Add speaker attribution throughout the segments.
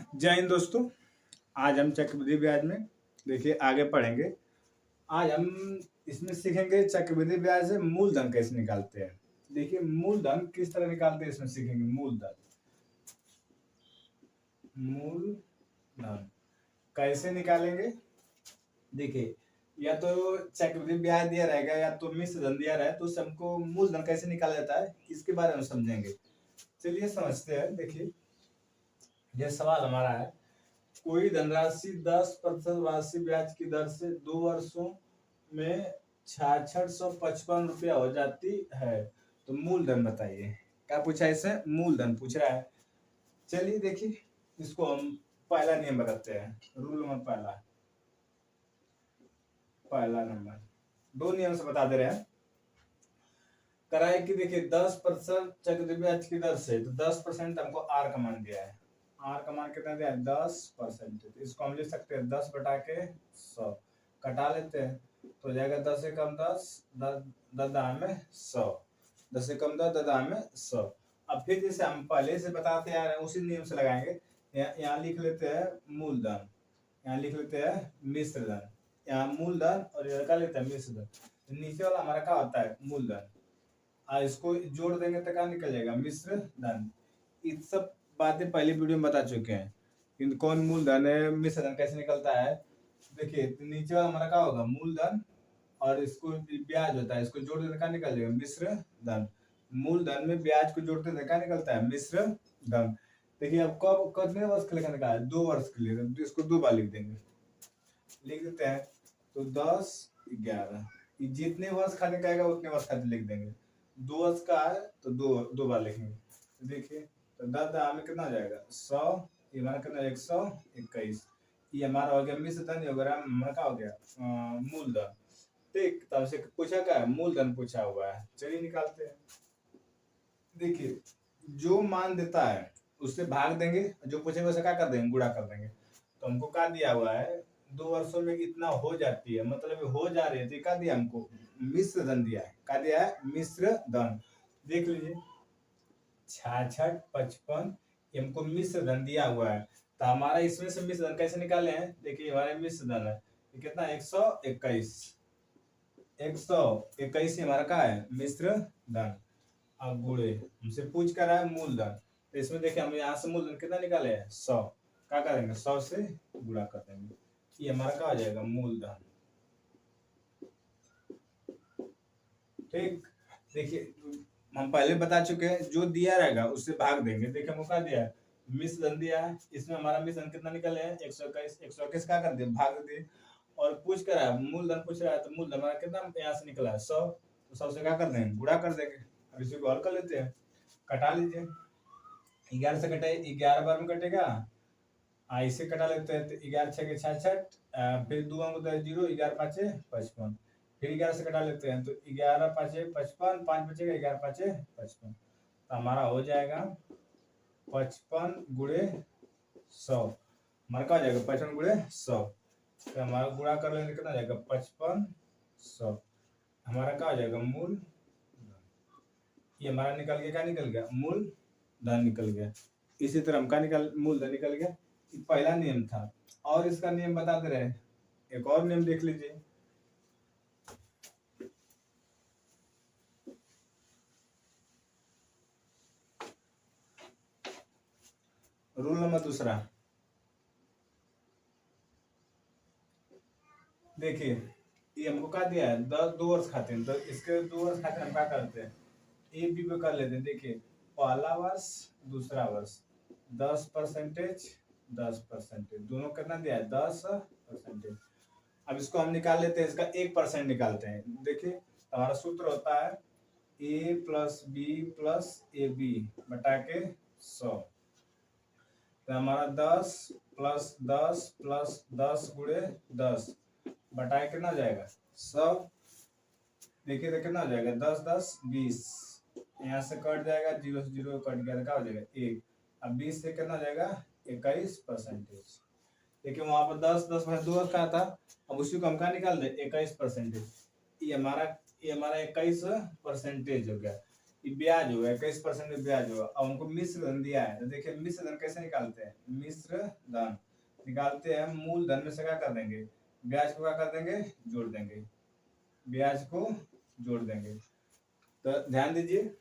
Speaker 1: जय हिंद दोस्तों। आज हम चक्रवृद्धि ब्याज में देखिए आगे पढ़ेंगे। आज हम इसमें सीखेंगे चक्रवृद्धि ब्याज से मूलधन कैसे निकालते हैं। देखिए मूलधन किस तरह निकालते हैं इसमें सीखेंगे। मूलधन कैसे निकालेंगे। देखिए या तो चक्रवृद्धि ब्याज दिया रहेगा या तो मिश्र धन दिया रहे तो उससे हमको मूलधन कैसे निकाला जाता है इसके बारे में समझेंगे। चलिए समझते हैं। देखिए यह सवाल हमारा है, कोई धनराशि 10% वार्षिक ब्याज की दर से 2 वर्षों में 6655 रुपया हो जाती है, तो मूलधन बताइए। क्या पूछा है इससे? मूलधन पूछ रहा है। चलिए देखिए इसको हम पहला नियम बताते हैं। रूल नंबर पहला नंबर दो नियम से बता दे रहे हैं। कराए कि देखिए 10% चक्रवृद्धि ब्याज की दर से, तो 10% हमको आर का मान दिया है। आर का मान कितना दिया है? 10%। तो इसको हम लिख सकते हैं 10 बटा के 100, कटा लेते हैं तो हो जाएगा 10 से कम 10, 10 में 100, 10 से कम 10, 10 में 100। अब फिर जैसे हम पहले से बताते आ रहे हैं उसी नियम से लगाएंगे। यहाँ लिख लेते हैं मूलधन, यहाँ लिख लेते हैं मिश्र धन, यहाँ मूलधन और यहाँ का लेते हैं मिश्र धन। नीचे वाला हमारा क्या होता है? मूलधन। इसको जोड़ देंगे तो क्या निकल जाएगा? मिश्र धन। इन सब बातें पहले वीडियो में बता चुके हैं। किंतु कौन मूलधन है, मिश्र धन कैसे निकलता है। देखिए नीचे वाला हमारा क्या होगा? मूलधन, और इसको ब्याज होता है, इसको जोड़ देने का निकल जाएगा मिश्र धन। मूलधन में ब्याज को जोड़ते हैं क्या निकलता है? मिश्र धन। देखिए अब कब कितने वर्ष के लिए निकला है? 2 वर्ष के लिए, तो इसको 2 बार लिख देंगे, लिख देते हैं तो 10 11, जितने वर्ष खाते कहेगा उतने वर्ष खाते लिख देंगे। 2 वर्ष का है तो दो बार लिखेंगे। तो देखिए तो 10 में कितना हो जाएगा? 100, ये हमारा कितना? 121। ये हमारा हो गया मिश्र धन, हमारा क्या हो गया? मूलधन। ठीक, तब से पूछा क्या है? मूलधन पूछा हुआ है। चलिए निकालते हैं। देखिए जो मान देता है उससे भाग देंगे, जो पूछेगा उसे क्या कर देंगे? गुणा कर देंगे। तो हमको क्या दिया हुआ है? 2 वर्षों में इतना हो जाती है, मतलब हो जा रही है, तो क्या दिया हमको? मिश्र धन दिया है। क्या दिया है? मिश्र धन। देख लीजिए 6655 हमको मिश्र धन दिया हुआ है। तो हमारा इसमें से मिश्र धन कैसे निकाले हैं? देखिए हमारे मिश्र धन है कितना? 121। 121 हमारा क्या है? मिश्र धन। अब गुणे हमसे पूछ कर रहा है मूलधन, तो इसमें देखिए हम यहाँ से मूलधन कितना निकाले हैं? 100। क्या करेंगे? 100 से गुणा कर देंगे, ये हमारा क्या हो जाएगा? मूलधन। ठीक, देखिए हम पहले बता चुके हैं, जो दिया रहेगा उससे भाग देंगे। देखिए हमको क्या दिया है? मिश्र धन दिया है, इसमें हमारा मिश्र धन कितना निकले हैं? 121। 121 क्या कर दिए? भाग दिए। और पूछ कर रहा है मूलधन पूछ रहा है, तो मूलधन हमारा कितना यहाँ से निकला है? 100। तो 100 से क्या कर देंगे? गुणा कर देंगे। अब इसी को हल कर लेते हैं, कटा लीजिए। 11 से कटे 11 बार में कटेगा, इसे कटा लेते हैं तो 11 छः के 66, फिर 2 अंक 0, 11 पाँचे 55, फिर 11 से कटा लेते हैं तो 11 पाँचे 55, 5 बचेगा, 11 पाँचे 55। तो हमारा हो जाएगा 55 गुणे 100। हमारा क्या हो जाएगा? 55 गुणे 100। तो हमारा गुणा कर लेंगे कितना जाएगा? 55 100। हमारा क्या हो जाएगा? मूल। ये हमारा निकल गया, क्या निकल गया? मूल धन निकल गया। इसी तरह हम क्या निकल? मूलधन निकल गया। पहला नियम था, और इसका नियम बता दे रहे हैं। एक और नियम देख लीजिए। रूल नंबर दूसरा, देखिए ये हमको क्या दिया है? 2 वर्ष खाते हैं, तो इसके 2 वर्ष खाते हम क्या करते हैं? ए बी पे कर लेते हैं। देखिए पहला वर्ष दूसरा वर्ष 10%, 10%, दोनों कितना दिया है? 10%। अब इसको हम निकाल लेते हैं, इसका 1% निकालते हैं। देखिए हमारा सूत्र होता है a plus B plus A B बटा के 100। तो हमारा 10 प्लस 10 प्लस 10 गुणे 10 बटा कितना हो जाएगा? 100। देखिए तो कितना हो जाएगा? 10 10 20, यहाँ से कट जाएगा, 0 से 0 कट गया, क्या हो जाएगा? 1। अब 20 से कितना हो जाएगा? 21%। देखिए वहां पर 10 2 का था, अब उसी को हम क्या निकाल दे? 21%। ये हमारा 21% हो गया। ये ब्याज हुआ 21% ब्याज हुआ। अब हमको मिश्र धन दिया है, तो देखिए मिश्र धन कैसे निकालते हैं। मिश्र धन निकालते हैं, मूलधन में से क्या कर देंगे, ब्याज को क्या कर देंगे, जोड़ देंगे, ब्याज को जोड़ देंगे। तो ध्यान दीजिए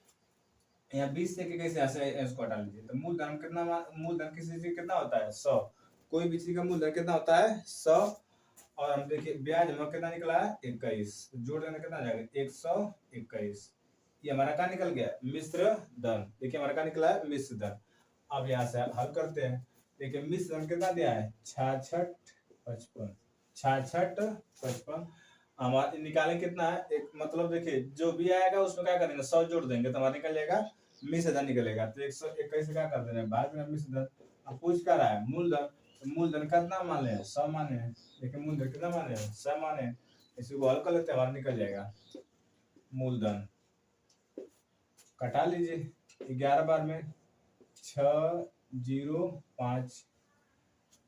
Speaker 1: यहाँ 20 से कैसे ऐसे इसको हटा लीजिए। तो मूलधन कितना, मूलधन किसी चीज कितना होता है 100, कोई भी चीज का मूलधन कितना होता है 100। और हम देखिए ब्याज हमारा कितना निकला है 21, जोड़ देने कितना जाएगा 121। ये हमारा क्या निकल गया, मिश्र धन। देखिए हमारा क्या निकला है, मिश्र धन। अब यहाँ से हल करते हैं। देखिए मिश्र धन कितना दिया है 66 55, 66 55। हमारा निकालें कितना है, एक मतलब देखिए जो भी आएगा उसमें क्या करेंगे 100 जोड़ देंगे तो हमारा निकल जाएगा मिश्र धन निकलेगा। तो 121 से क्या कर देना है बाद में मिश्र धन। अब पूछ क्या रहा है मूलधन, तो मूलधन कितना माने हैं 100 माने हैं। देखिए मूलधन कितना माने हैं 100 माने हैं। इसी को हल कर लेते हैं, हमारा निकल जाएगा मूलधन। कटा लीजिए 11 बार में 6 0 5,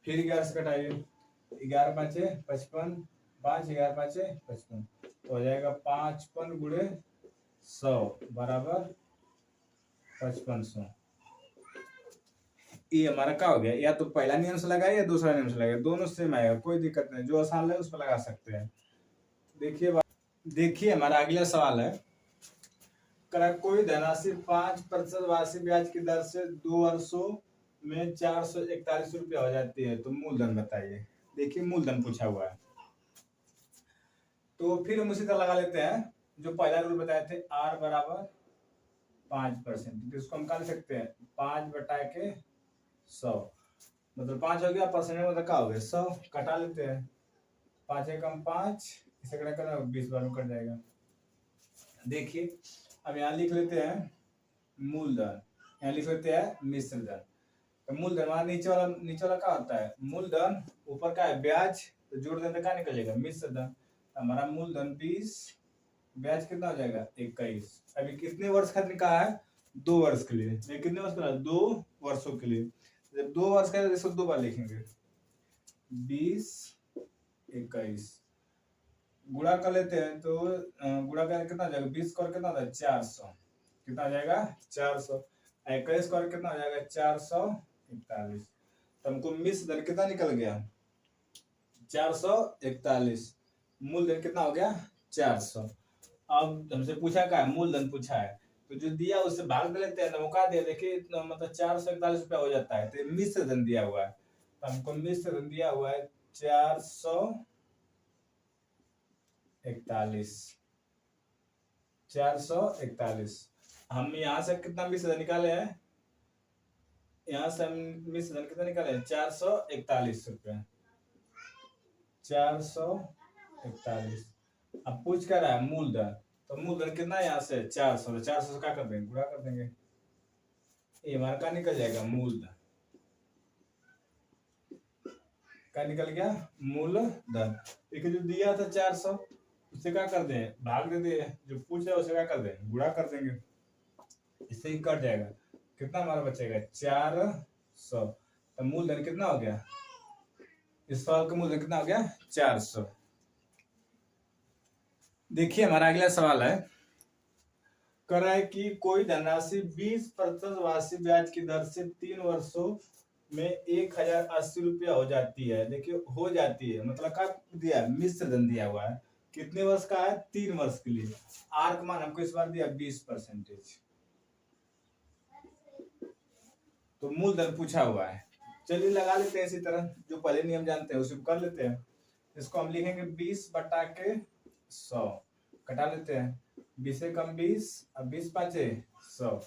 Speaker 1: फिर 11 से कटाइए 11 5 55, 5 11 5 55, तो हो जाएगा 55 गुणे 100 बराबर 5500। ये हमारा क्या हो गया, या तो पहला नियम से लगाए या दूसरा नियम से लगाए, दोनों सेम आएगा, कोई दिक्कत नहीं, जो आसान लगे उस पर लगा सकते हैं। देखिए हमारा अगला सवाल है, कोई धनराशि 5% वार्षिक ब्याज की दर से 2 वर्षों में 441 रुपया हो जाती है, तो मूलधन बताइए। देखिए मूलधन पूछा हुआ है, तो फिर हम उसी तरह लगा लेते हैं जो पहला रूल बताए थे, R बराबर 5%। तो इसको हम क्या लिख सकते हैं 5/100, मतलब 5 हो गया, परसेंट में मतलब क्या हो गया 100। कटा लेते हैं 5 एकम 5, इसे कटा करना 20 बार में कट जाएगा। देखिए अब यहाँ लिख लेते हैं मूलधन, यहाँ लिख लेते हैं मिश्र धन। तो मूलधन हमारा नीचे वाला क्या होता है मूलधन, ऊपर का है ब्याज, तो जोड़ देने क्या निकलेगा मिश्र धन। हमारा मूलधन 20, ब्याज कितना हो जाएगा 21। अभी कितने वर्ष खातिर कहा है 2 वर्ष के लिए, कितने वर्ष का 2 वर्षों के लिए। जब 2 वर्ष का है तो इसको 2 बार लिखेंगे 20 21, गुणा कर लेते हैं तो गुणा कर कितना हो जाएगा 20 कर कितना होता है 400, कितना हो जाएगा 400। 21 कर कितना हो जाएगा 441। तो हमको मिश्र धन कितना निकल गया 441, मूलधन कितना हो गया 400। अब हमसे पूछा क्या है मूलधन पूछा है, तो जो दिया उससे भाग दे लेते हैं, तो क्या दिया देखिए मतलब 441 रुपया हो जाता है, तो मिश्र धन दिया हुआ है, तो हमको मिश्र धन दिया हुआ है 441। हम यहाँ से कितना मिश्र धन निकाले हैं, यहाँ से हम मिश्र धन कितना निकाले 441 रुपया, 441। अब पूछ कर रहा है मूलधन, तो मूलधन कितना है यहाँ से 400, 400 से क्या कर देंगे गुणा कर देंगे, ये हमारा क्या निकल जाएगा मूलधन, क्या निकल गया मूलधन। देखिए जो दिया था 400 उससे क्या कर दें भाग दे दे, जो पूछ रहा है उसे क्या कर दें गुणा कर देंगे, इससे ही कट जाएगा, कितना हमारा बचेगा 400। तो मूलधन कितना हो गया, इस सवाल का मूलधन कितना हो गया 400। देखिए हमारा अगला सवाल है, कर रहा है कि कोई धनराशि 20% वार्षिक ब्याज की दर से 3 वर्षों में 1080 रुपया हो जाती है। देखिए हो जाती है मतलब क्या दिया मिश्र धन दिया हुआ है, कितने वर्ष का है 3 वर्ष के लिए। आर का मान हमको इस बार दिया 20%, तो मूलधन पूछा हुआ है। चलिए लगा लेते हैं इसी तरह, जो पहले नियम जानते हैं उसी को कर लेते हैं। इसको हम लिखेंगे 20/100, कटा लेते हैं 20 से कम 20, अब 20 पाँचे 100,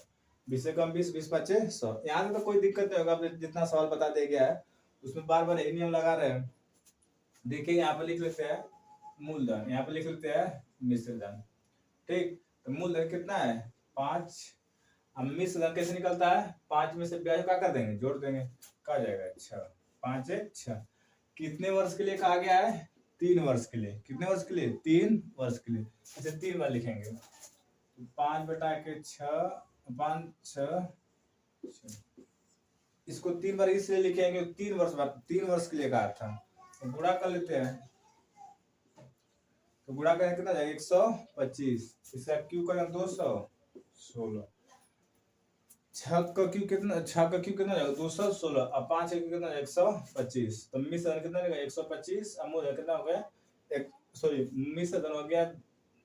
Speaker 1: 20 से कम 20, 20 पाँचे 100। यहाँ से तो कोई दिक्कत नहीं होगा, जितना सवाल बता दिया गया है उसमें बार बार यही नियम लगा रहे हैं। देखिए यहाँ पे लिख लेते हैं मूलधन, यहाँ पे लिख लेते हैं मिश्र धन, ठीक। तो मूलधन कितना है 5, अब मिश्र धन कैसे निकलता है 5 में से ब्याज क्या कर देंगे जोड़ देंगे, क्या जाएगा 6, 5 6। कितने वर्ष के लिए कहा गया है 3 वर्ष के लिए, कितने वर्ष के लिए 3 वर्ष के लिए, इसे 3 बार लिखेंगे 5/6, 5 6, इसको 3 बार इसलिए लिखेंगे 3 वर्ष के लिए कहा था। तो गुणा कर लेते हैं, तो गुणा करें कितना जाएगा 125, इसका क्यू करें 200, 16। 6 का क्यू कितना, 6 का क्यू कितना जाएगा 216, अब 5 का क्यू कितना जाएगा 125। तो मिश्र धन कितना जाएगा 125, अब मूल धन कितना हो गया एक, सॉरी मिश्र धन हो गया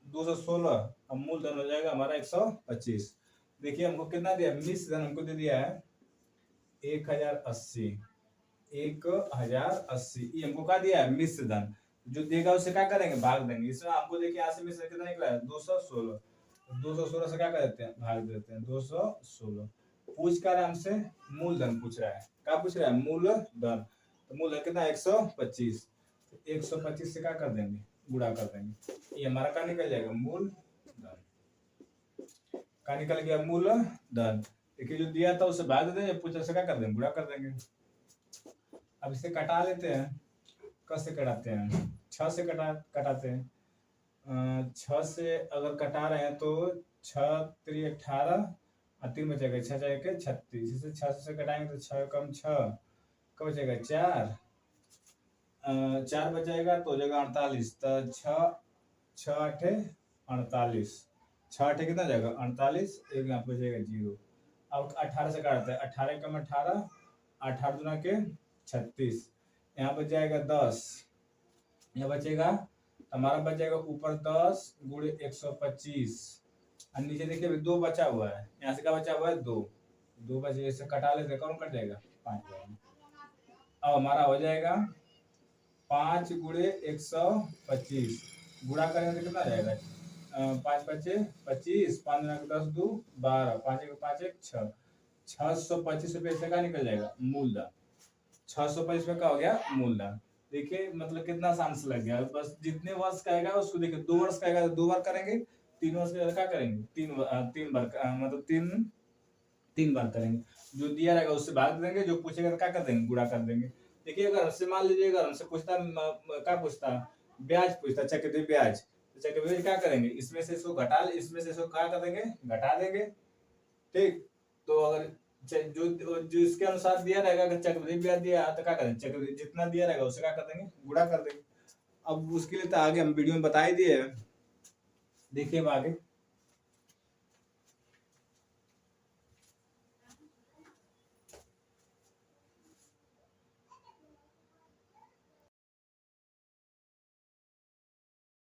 Speaker 1: 216, अब मूल धन हो जाएगा हमारा 125। देखिए हमको कितना दिया, मिश्र धन हमको दे दिया है 1080, 1080 ये हमको क्या दिया है मिश्र धन। जो देगा उससे क्या करेंगे भाग देंगे। इसमें हमको देखिए यहाँ से मिश्र कितना निकला है 216, 216 से क्या कर देते हैं भाग देते हैं 216। पूछ क्या रहा है हमसे, मूलधन पूछ रहा है, क्या पूछ रहा है मूलधन। तो मूलधन कितना 125, 125 से क्या कर देंगे गुणा कर देंगे, ये हमारा क्या निकल जाएगा मूलधन। क्या निकल गया मूलधन। देखिए जो दिया था उसे भाग देते हैं, पूछा से क्या कर देंगे गुणा कर देंगे। अब इसे कटा लेते हैं, कैसे कटाते हैं 6 से कटाते हैं। 6 से अगर कटा रहे हैं तो 6 3 18 और 3 बचेगा 6 जाएगा 36। इसे 6 से कटाएंगे तो 6 कम 6 कब बचेगा 4, 4 बचेगा तो हो जाएगा 48। तो 6 8 48, 6 8 कितना जाएगा 48, एक यहाँ पे बचेगा 0। अब 18 से काटते हैं, 18 कम 18, 18 दूना के 36, यहाँ बच जाएगा 10, यहाँ बचेगा हमारा बच जाएगा ऊपर 10 गुणे 125 और नीचे देखिए 2 बचा हुआ है, यहाँ से क्या बचा हुआ है 2, 2 बचे, इसे कटा लेते कौन कट जाएगा 5 जाएगा। अब हमारा हो जाएगा 5 गुणे 125 गुणा करेंगे तो कितना जाएगा 5 पचे 25, 5 गुना 10 2 12, 5 1 5 1 6, 625 रुपये से क्या निकल जाएगा मूलधन। 625 में क्या हो गया मूलधन। देखिए मतलब कितना आसान से लग गया। बस जितने वर्ष का आएगा उसको देखिए, 2 वर्ष का आएगा तो 2 बार करेंगे, 3 वर्ष का क्या करेंगे 3 बार, मतलब 3 बार करेंगे। जो दिया रहेगा उससे भाग देंगे, जो पूछेगा तो क्या कर देंगे गुणा कर देंगे। देखिए अगर हमसे मान लीजिए अगर हमसे पूछता क्या पूछता ब्याज पूछता, चक्रवृद्धि ब्याज, तो चक्रवृद्धि क्या करेंगे इसमें से इसको घटा, इसमें से इसको क्या कर देंगे घटा देंगे। ठीक, तो अगर जो इसके अनुसार दिया रहेगा, अगर चक्रवृद्धि ब्याज दिया तो क्या करेंगे चक्रवृद्धि जितना दिया रहेगा उससे क्या कर देंगे गुणा कर देंगे। अब उसके लिए तो आगे हम वीडियो में बता ही दिए, देखिए अब आगे